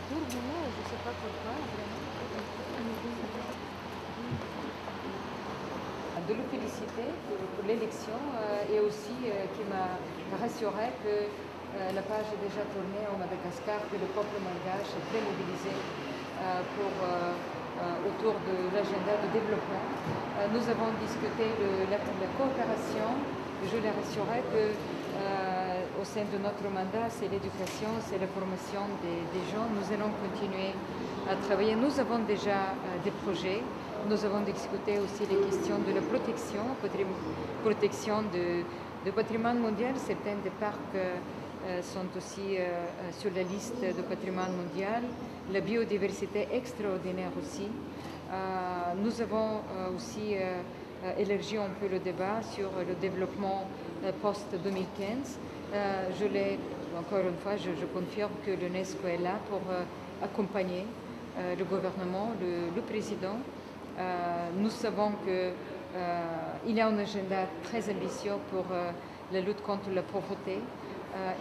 mais je ne sais pas pourquoi, vraiment. De le féliciter pour l'élection et aussi qui m'a rassuré que la page est déjà tournée au Madagascar, que le peuple malgache est très mobilisé autour de l'agenda de développement. Nous avons discuté de la coopération. Je l'ai rassuré que au sein de notre mandat, c'est l'éducation, c'est la formation des gens. Nous allons continuer à travailler. Nous avons déjà des projets. Nous avons discuté aussi les questions de la protection du patrimoine mondial. Certains des parcs sont aussi sur la liste du patrimoine mondial. La biodiversité extraordinaire aussi. Nous avons aussi élargi un peu le débat sur le développement post-2015. Encore une fois, je confirme que l'UNESCO est là pour accompagner le gouvernement, le président. Nous savons qu'il y a un agenda très ambitieux pour la lutte contre la pauvreté.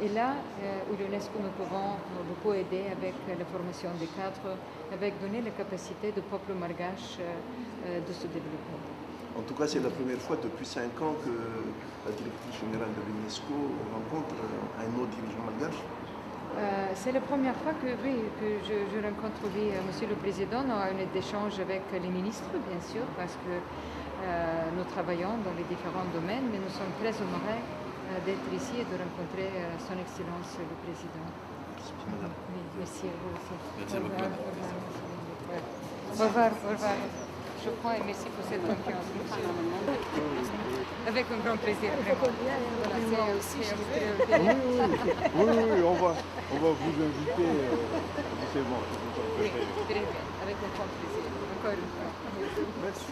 Et là, où l'UNESCO nous pouvons beaucoup aider avec la formation des cadres, avec donner la capacité du peuple malgache de se développer. En tout cas, c'est la première fois depuis 5 ans que la directrice générale de l'UNESCO rencontre un autre dirigeant malgache. C'est la première fois que je rencontre Monsieur le Président. On a un échange avec les ministres, bien sûr, parce que nous travaillons dans les différents domaines, mais nous sommes très honorés d'être ici et de rencontrer Son Excellence le Président. Merci, madame. Oui, merci à vous aussi. Merci beaucoup. Au revoir. Au revoir. Je prends et merci pour cette confiance. Avec un grand plaisir. Voilà, c'est aussi. Oui, on va vous inviter. C'est bon. Oui, très bien. Avec un grand plaisir. Encore une fois. Merci.